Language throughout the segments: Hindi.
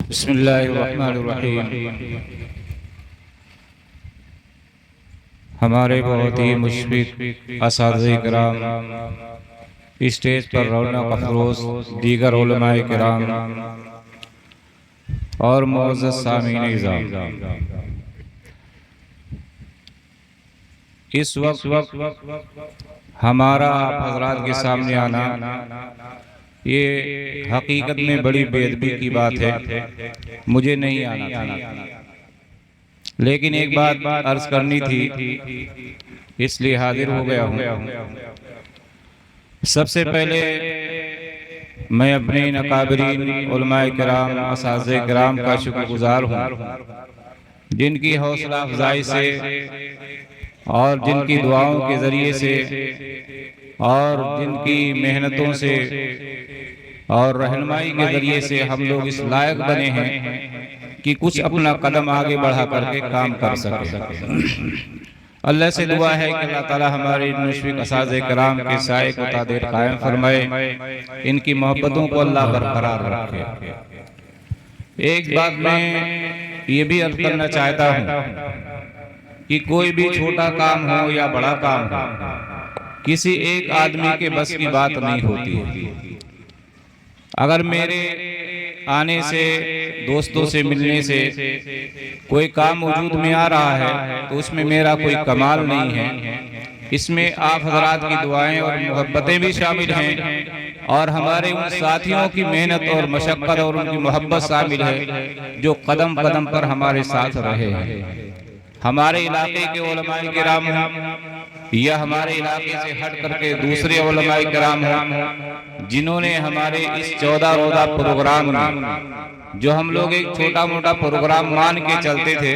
बिस्मिल्लाहिर्रहमानिर्रहीम। हमारे बहुत ही मुशफ़िक़ असातिज़े किराम, स्टेज पर रौनक अफरोज़ दीगर उलमाए किराम और मुअज़्ज़ज़ सामीन इज़ाम, इस वक्त हमारा आप हज़रात के सामने आना ये हकीकत में बड़ी बेअदबी की बात है। मुझे नहीं आना था, लेकिन एक बात अर्ज करनी थी, इसलिए हाजिर हो गया हूँ। सबसे पहले मैं अपने इन अकाबरीन उलमाए किराम, असातिज़े किराम का शुक्रगुज़ार हूँ, जिनकी हौसला अफजाई से और जिनकी दुआओं के ज़रिए से और जिनकी मेहनतों से और रहनुमाई के ज़रिए से हम लोग इस लायक बने हैं कि कुछ अपना कदम आगे बढ़ा करके काम कर सकें। अल्लाह से दुआ है कि अल्लाह ताला हमारे मुशफ़िक़ असातिज़े किराम के साए को ता देर कायम फरमाए, इनकी मोहब्बतों को अल्लाह बरकरार रखे। एक बात मैं ये भी अर्ज़ करना चाहता हूँ कि कोई भी छोटा काम हो या बड़ा काम हो, किसी एक आदमी के बस की बात नहीं होती है। अगर मेरे आने से, दोस्तों से मिलने से कोई काम वजूद में आ रहा है तो उसमें मेरा कोई कमाल नहीं है। इसमें आप हज़रात की दुआएं और मोहब्बतें भी शामिल हैं और हमारे उन साथियों की मेहनत और मशक्क़त और उनकी मोहब्बत शामिल है जो कदम कदम पर हमारे साथ रहे हैं। हमारे इलाके के उलमाए किराम या हमारे इलाके से हट करके दूसरे उलमाए किराम हैं, जिन्होंने हमारे इस 14 रोज़ा प्रोग्राम में, जो हम लोग एक छोटा मोटा प्रोग्राम मान के चलते थे,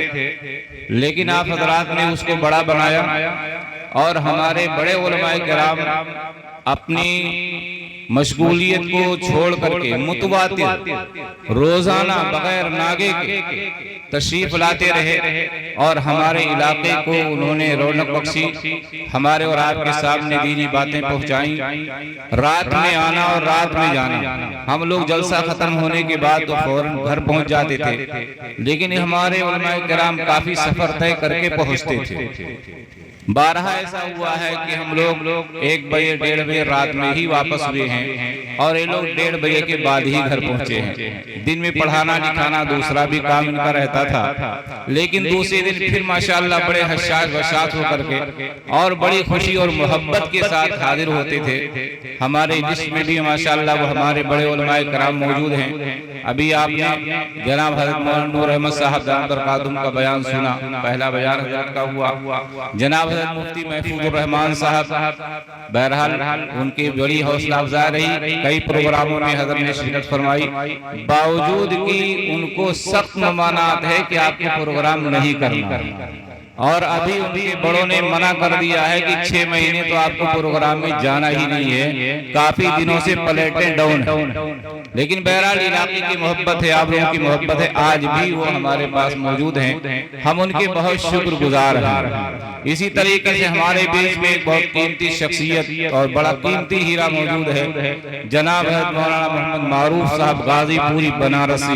लेकिन आप हज़रात ने उसको बड़ा बनाया और हमारे बड़े उलमाए किराम अपनी मशगूलियत को छोड़ करके मुतवातिर रोजाना बगैर नागे के तशरीफ लाते रहे और हमारे इलाके को उन्होंने रौनक बख्शी, हमारे और आपके सामने दीनी बातें पहुंचाई। रात में आना और रात में जाना, हम लोग जलसा खत्म होने के बाद तो फौरन घर पहुंच जाते थे, लेकिन हमारे उलमाए किराम काफी सफर तय करके पहुंचते थे। बारहा ऐसा हुआ है कि हम लोग 1 बजे 1:30 बजे रात में ही वापस हुए हैं और ये लोग 1:30 बजे के बाद ही घर पहुंचे हैं। दिन में पढ़ाना लिखाना दूसरा भी काम इनका रहता था, लेकिन दूसरे दिन फिर माशाअल्लाह बड़े हशाश बशात होकर के और बड़ी खुशी और मोहब्बत के साथ हाजिर होते थे। हमारे लिस्ट में भी माशाअल्लाह वो हमारे बड़े उलमाए किराम मौजूद हैं। अभी आपने जनाब हज़रत मौलाना नूर अहमद साहब दामद बरकातुहू का बयान सुना, पहला बयान हज़रत का हुआ। जनाब हज़रत मुफ्ती महफूजुर रहमान साहब, बहरहाल उनकी बड़ी हौसला अफजा रही, कई प्रोग्रामों में हज़रत ने शिरकत फरमाई, बावजूद कि उनको सख्त ममानात है कि आपको प्रोग्राम नहीं करना, और अभी उनके बड़ों ने मना कर दिया है कि 6 महीने तो आपको प्रोग्राम में जाना ही नहीं है, काफी दिनों से प्लेटें डाउन है। लेकिन बहरहाल इलाके की मोहब्बत है, आप लोगों की मोहब्बत है, आज भी वो हमारे पास मौजूद हैं, हम उनके बहुत शुक्रगुजार हैं। इसी तरीके से हमारे बीच में एक बहुत कीमती शख्सियत और बड़ा कीमती हीरा मौजूद है, जनाब मौलाना मोहम्मद मारूफ साहब गाजीपुरी बनारसी।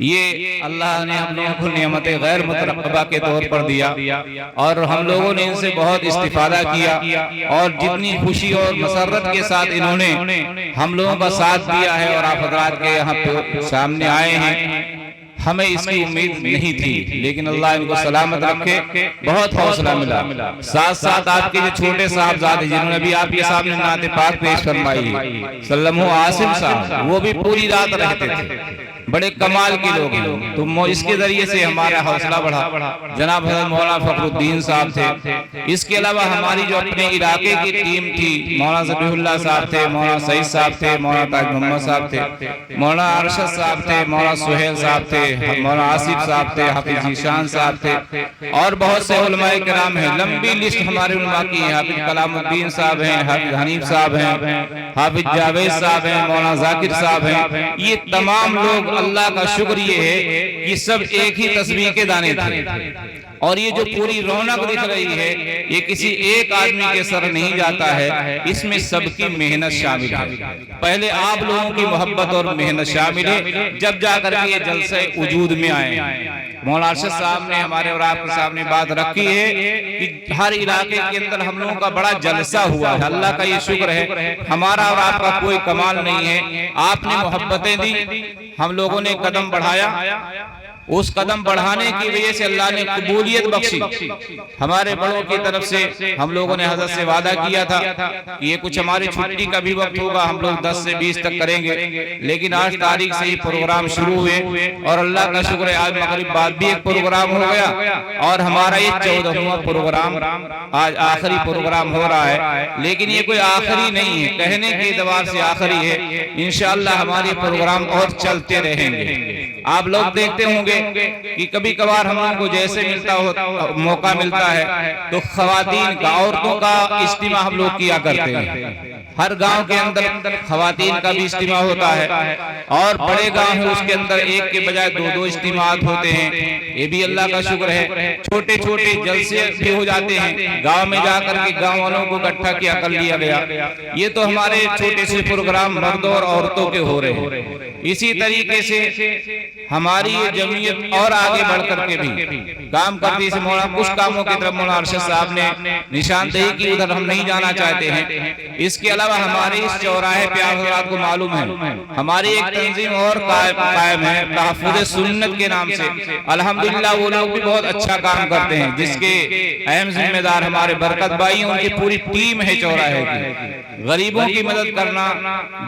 ये अल्लाह ने हम लोगों को नेमत गैर मुतरक़्क़बा के तौर पर दिया और हम लोगों ने इनसे बहुत इस्तिफादा किया और जितनी खुशी और मसरत के साथ इन्होंने हम लोगों का साथ दिया है और आप हज़रात के यहाँ पे सामने आए हैं, हमें इसकी उम्मीद नहीं थी, लेकिन अल्लाह इनको सलामत रखे, बहुत हौसला मिला। साथ साथ आपके जो छोटे साहबजादे जिन्होंने भी आपके सामने नाते पाक पेश फरमाई, सल्लमो आसिम साहब, वो भी पूरी रात रहते थे, बड़े कमाल के लोग हैं, तो इसके जरिए से हमारा हौसला बढ़ा। जनाब हज़रत मौलाना फखरुद्दीन साहब थे, इसके अलावा हमारी जो अपने इलाके की टीम थी, मौलाना ज़बीहुल्लाह साहब थे, मौलाना सईद साहब थे, मौलाना ताज मोहम्मद साहब थे, मौलाना अरशद साहब थे, मौलाना सुहेल साहब थे, मौलाना आसिफ साहब थे, हाफिज जीशान साहब थे और बहुत से उलमाए किराम हैं। लंबी लिस्ट हमारे उलमा की है, हाफिज कलामुद्दीन साहब हैं, हाफिज हनीफ साहब हैं, हाफिज जावेद साहब हैं, मौलाना जाकिर साहब हैं। ये तमाम लोग, अल्लाह का शुक्र ये है कि सब एक ही तस्बीह के दाने थे, और ये जो पूरी रौनक दिख रही है ये किसी एक आदमी के सर नहीं जाता है, इसमें सबकी मेहनत शामिल है। पहले आप लोगों की मोहब्बत और मेहनत शामिल है, जब जाकर के ये जलसे वजूद में आए। मौलाना अरशद साहब ने हमारे और आपके सामने बात रखी है कि हर इलाके के अंदर हम लोगों का बड़ा जलसा हुआ है। अल्लाह का ये शुक्र है, हमारा और आपका कोई कमाल नहीं है। आपने मोहब्बतें दी, हम लोगों ने कदम बढ़ाया, उस कदम बढ़ाने की वजह से अल्लाह ने कबूलियत बख्शी। हमारे बड़ों की तरफ से हम लोगों ने हजरत से वादा किया था कि ये कुछ हमारी छुट्टी का भी वक्त होगा, हम लोग 10 से 20 तक करेंगे, लेकिन 8 तारीख से ही प्रोग्राम शुरू हुए और अल्लाह का शुक्र है आज मगरिब बाद भी एक प्रोग्राम हो गया और हमारा ये 14वां प्रोग्राम आज आखिरी प्रोग्राम हो रहा है। लेकिन ये कोई आखिरी नहीं है, कहने के एतबार से आखिरी है। इंशाअल्लाह हमारे प्रोग्राम और चलते रहेंगे। आप लोग देखते होंगे कि कभी कभार हम लोगों को जैसे मौका मिलता है तो खवातीन का, औरतों का इज्तिमा हम लोग किया करते हैं। हर गांव के अंदर खवातीन का भी इज्तिमा होता है और बड़े गांव है उसके अंदर एक के बजाय 2-2 इज्तिमात होते हैं। ये भी अल्लाह का शुक्र है। छोटे छोटे जलसे भी हो जाते हैं, गांव में जाकर के गांव वालों को इकट्ठा किया कर लिया गया। ये तो हमारे छोटे से प्रोग्राम मर्दों और औरतों के हो रहे हैं। इसी तरीके से हमारी ये जमीयत और आगे बढ़ करके भी काम करती है। कुछ कामों की तरफ मौलाना अरशद साहब ने निशानदेही की, उधर हम नहीं जाना चाहते हैं। इसके अलावा हमारे इस चौराहे पे आप हज़रात को मालूम है हमारी एक तंजीम और कायम है तहफ़्फ़ुज़ सुन्नत के नाम से। अल्हम्दुलिल्लाह वो लोग भी बहुत अच्छा काम करते हैं, जिसके अहम जिम्मेदार हमारे बरकत भाई, उनकी पूरी टीम है चौराहे की। गरीबों की मदद करना,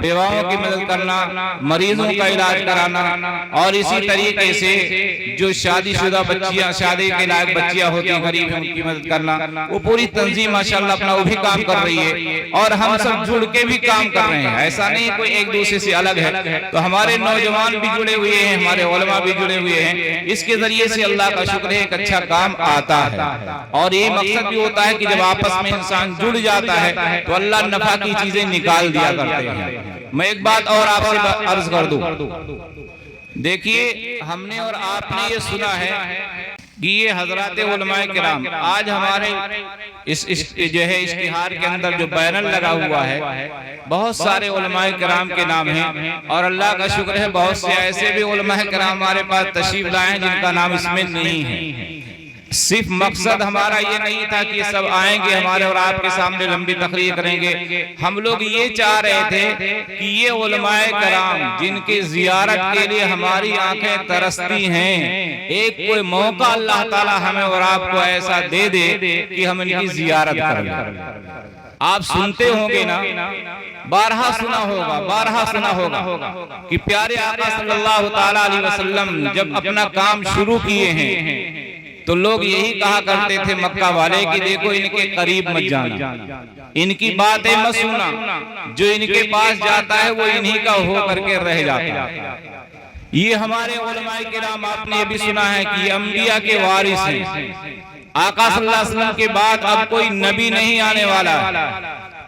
बेवाओं की मदद करना, मरीजों का इलाज कराना और इसी तरीके से जो शादीशुदा बच्चियां, शादी के लायक बच्चियां होती हैं गरीब हैं, उनकी मदद करना, वो पूरी तंजीम माशाल्लाह अपना वो भी काम कर रही है और हम सब जुड़ के भी काम कर रहे हैं। ऐसा नहीं कोई एक दूसरे से अलग है। तो हमारे नौजवान भी जुड़े हुए हैं, हमारे उलमा भी जुड़े हुए हैं। इसके जरिए से अल्लाह का शुक्र है एक अच्छा काम आता है और ये मकसद भी होता है कि जब आपस में इंसान जुड़ जाता है तो अल्लाह नफा की चीजें निकाल दिया करते हैं। मैं एक बात और आपसे अर्ज कर दूं, देखिए हमने और आपने ये सुना है कि ये हजरात उलमाए किराम आज हमारे इस जो है इश्तिहार के अंदर जो बैनर लगा हुआ है बहुत सारे उलमाए किराम के नाम हैं और अल्लाह का शुक्र है बहुत से ऐसे भी उलमाए किराम हमारे पास तशरीफ लाए हैं जिनका नाम इसमें नहीं है। सिर्फ मकसद हमारा ये नहीं था कि सब आएंगे हमारे और आपके सामने लंबी तकरीर करेंगे। हम लोग ये चाह रहे थे कि ये उलमाए कराम जिनकी जियारत के लिए हमारी आंखें तरसती हैं, एक कोई मौका अल्लाह ताला हमें और आपको ऐसा दे दे कि हम इनकी जियारत करें। आप सुनते होंगे ना, बारहा सुना होगा कि प्यारे आका सल्लल्लाहु ताला अलैहि वसल्लम जब अपना काम शुरू किए हैं तो लोग यही कहा करते थे मक्का वाले कि देखो इनके करीब मत जाना, इनकी बातें मत सुनना, जो इनके पास जाता है वो इन्हीं का हो करके रह जाता है। ये हमारे उलमाए किराम आपने भी सुना है कि अंबिया के वारिस हैं। आका सल्लल्लाहु अलैहि वसल्लम के बाद अब कोई नबी नहीं आने वाला।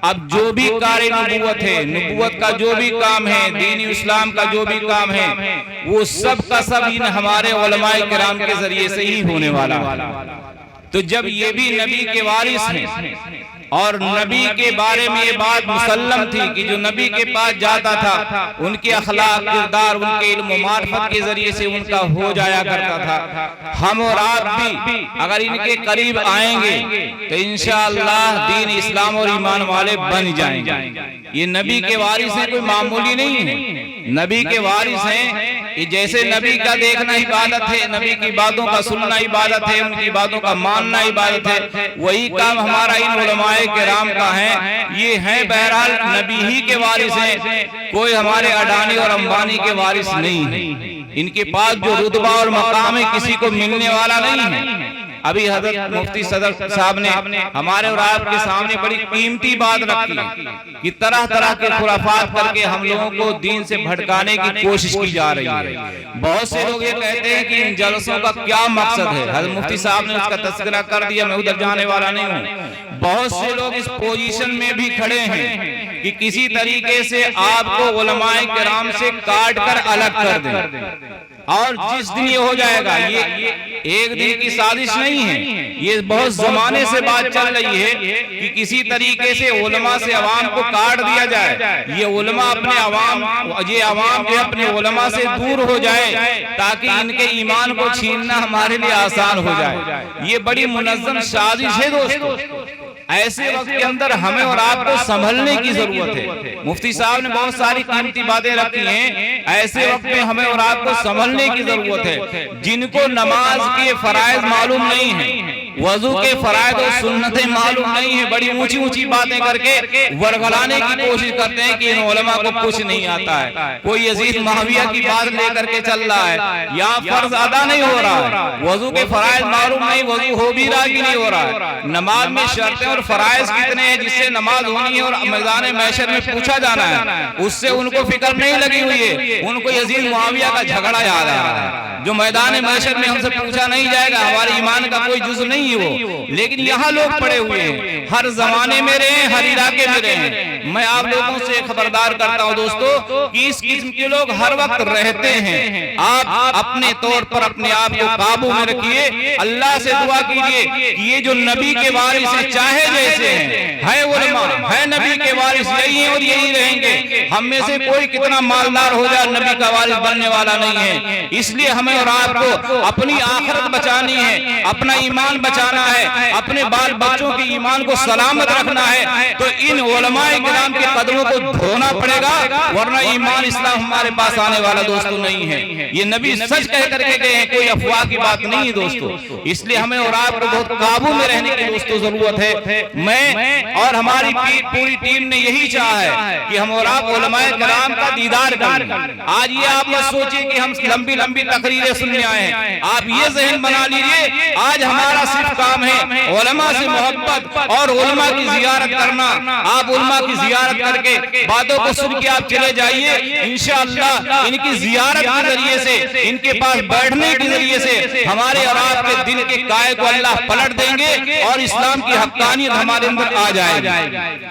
अब जो भी कार्य नबूवत है, नबूवत का जो भी काम है, दीन इस्लाम का जो भी काम है, वो सब का सब इन हमारे उलमाए किराम के जरिए से ही होने वाला है। तो जब ये भी नबी के वारिस हैं और नबी के बारे में ये बात मुसल्लम थी कि जो नबी के पास जाता था उनके अखलाक, किरदार, उनके इल्म मार्फत के जरिए से उनका हो जाया करता था। हम और आप भी अगर इनके करीब आएंगे तो इंशाअल्लाह दीन इस्लाम और ईमान वाले बन जाएंगे। ये नबी के वारिस हैं, कोई मामूली नहीं है। नबी के वारिस हैं, ये जैसे नबी का देखना इबादत है, नबी की बातों का सुनना इबादत है, उनकी बातों का मानना इबादत है, वही काम हमारा इन उलमाए किराम का है। ये है बहरहाल नबी ही के वारिस हैं, कोई हमारे अडानी और अंबानी के वारिस नहीं है। इनके पास जो रुतबा और मकाम है किसी को मिलने वाला नहीं है। अभी हजरत मुफ्ती सदर साहब ने हमारे और आपके सामने बड़ी कीमती बात रखी कि तरह तरह के खुराफात करके हम लोगों को दीन से भटकाने की कोशिश की जा रही है। बहुत से लोग ये कहते हैं कि इन जलसों का क्या मकसद है। हजरत मुफ्ती साहब ने उसका तस्करा कर दिया, मैं उधर जाने वाला नहीं हूँ। बहुत से लोग इस पोजीशन में भी खड़े हैं कि किसी तरीके से आपको उलमाए किराम से काट कर अलग कर दें, और जिस दिन ये हो जाएगा, ये एक दिन की साजिश नहीं है, ये बहुत जमाने से बात चल रही है कि किसी तरीके से उलमा से अवाम को काट दिया जाए, ये उलमा अपने अवाम जो अपने उलमा से दूर हो जाए ताकि इनके ईमान को छीनना हमारे लिए आसान हो जाए। ये बड़ी मुनज़्ज़म साजिश है दोस्तों। ऐसे वक्त के अंदर हमें और आपको संभलने की जरूरत है। मुफ्ती साहब ने बहुत सारी कीमती बातें रखी हैं। ऐसे वक्त में हमें और आपको संभलने की जरूरत है। जिनको नमाज के फराइज मालूम नहीं है, वजू के फराइज और सुन्नतें मालूम नहीं है, बड़ी ऊंची ऊंची बातें करके वरगलाने की कोशिश करते हैं कि इन उलमा को कुछ नहीं आता है। कोई यजीद मुआविया की बात लेकर के चल रहा है, या फर्ज अदा नहीं हो रहा है, वजू के फराइज मालूम नहीं, वजू हो भी रहा कि नहीं हो रहा है, नमाज में शर्तें और फराइज कितने हैं जिससे नमाज होनी है और मैदान महशर में पूछा जाना है, उससे उनको फिक्र नहीं लगी हुई है। उनको यजीद मुआविया का झगड़ा याद आ रहा है जो मैदान महशर में हमसे पूछा नहीं जाएगा, हमारे ईमान का कोई जुज़ नहीं है वो। लेकिन यहाँ लोग पड़े हुए हैं, हर जमाने में रहे, हर इलाके में रहे। मैं आप लोगों से खबरदार करता हूँ दोस्तों कि इस किस्म के लोग हर वक्त रहते हैं। आप अपने तौर पर अपने आप को काबू में रखिए, अल्लाह से दुआ कीजिए कि ये जो नबी के वारिस हैं, चाहे जैसे है उलमा, है नबी के वारिस, यही है और यही रहेंगे। हम में से कोई कितना मालदार हो जाए, नबी का वारिस बनने वाला नहीं है। इसलिए हमें और आपको अपनी आखिरत बचानी है, अपना ईमान बचाना है, अपने बाल बच्चों के ईमान को सलामत रखना है। तो इन उलमाए किराम के कदमों को धोना पड़ेगा, वरना ईमान इस्लाम हमारे पास आने वाला दोस्तों नहीं है। ये नबी सच कह करके गए हैं, कोई अफवाह की बात नहीं है दोस्तों। इसलिए हमें और आपको बहुत काबू में रहने की दोस्तों जरूरत है। मैं और हमारी पूरी टीम ने यही चाहा है कि हम और आप उलमाए किराम का दीदार करें। आज ये आप मत सोचिए कि हम लंबी लंबी तकरीरें सुनने आए हैं, आप ये ज़हन बना लीजिए आज हमारा सिर्फ काम है उलमा से मोहब्बत और उलमा की जियारत करना। आप उलमा की जियारत करके बातों को सुन के आप चले जाइए, इंशाअल्लाह इनकी जियारत के जरिए से, इनके पास बैठने के जरिए से हमारे और आपके दिल के काये को अल्लाह पलट देंगे और इस्लाम की हक्कानियत हमारे अंदर आ जाएगी।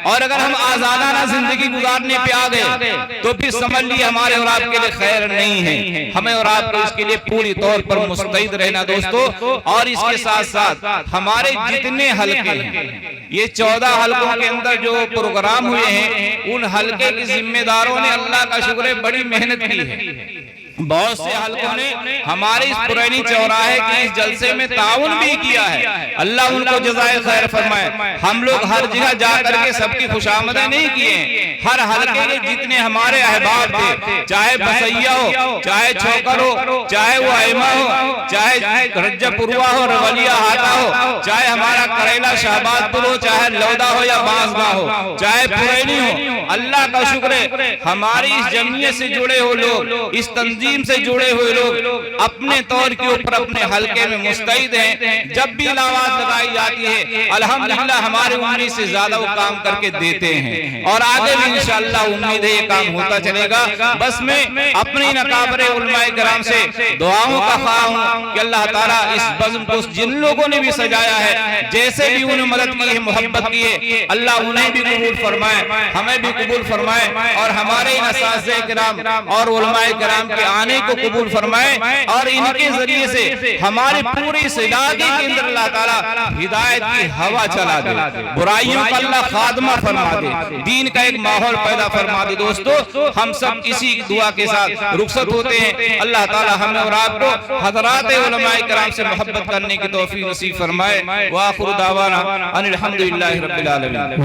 और अगर हम आजादाना जिंदगी गुजारने पे आ गए तो फिर समझ लिए हमारे और आपके लिए खैर नहीं है। हमें और आपको इसके लिए पूरी तौर पर मुस्तैद रहना दोस्तों। और इसके साथ साथ हमारे जितने हलके हैं, ये 14 हलकों के अंदर जो प्रोग्राम हुए हैं, उन हलके के जिम्मेदारों ने अल्लाह का शुक्र है बड़ी मेहनत की है। बहुत से हलकों ने हमारे इस पुरानी चौराहे के इस जलसे में ताउन भी किया है, अल्लाह उनको जज़ाए खैर फरमाए। हम लोग हर जगह जा करके सबकी खुशामदें नहीं किए, हर हलके के जितने हमारे अहबाब थे, चाहे बसैया हो, चाहे छोकर हो, चाहे वो अहमा हो, चाहे रज्जपुरवा हो, रवलिया हाटा हो, चाहे हमारा करेला शाहबादपुर हो, चाहे लौदा हो या बांसगांव हो, चाहे पुरैनी हो, अल्लाह का शुक्र है हमारी इस जमीयत से जुड़े हो लोग, इस तंजीम से जुड़े हुए लोग अपने तौर के ऊपर अपने हलके में मुस्तैद हैं। जब भी आवाज लगाई जाती है अल्हम्दुलिल्लाह हमारे उम्मीद से ज्यादा वो काम करके देते हैं और आगे भी इंशाअल्लाह उम्मीद है ये काम होता चलेगा। बस मैं अपनी नकाबरे उलमाए किराम से दुआओं का ख्वाह हूं कि अल्लाह ताला इस बज़्म को जिन लोगों ने भी सजाया है, जैसे भी उन्हें मदद की है, मोहब्बत की है, अल्लाह उन्हें भी कबूल फरमाए, हमें भी कबूल फरमाए और हमारे इन असातिज़े किराम और उलमाए किराम के आने को कबूल फरमाए और इनके जरिए से हमारे पूरे इस इलाके के अंदर अल्लाह ताला हिदायत की हवा चला दे, बुराइयों का अल्लाह खात्मा फरमा दे, दीन का एक माहौल पैदा फरमा दे। दोस्तों हम सब इसी दुआ के साथ रुखसत होते हैं। अल्लाह ताला हमें और आपको हज़रात उलमाए किराम से मोहब्बत करने की तौफीक नसीब फरमाए। व आखिर दावाना अनिल हम्दुलिल्लाहि रब्बिल आलमीन।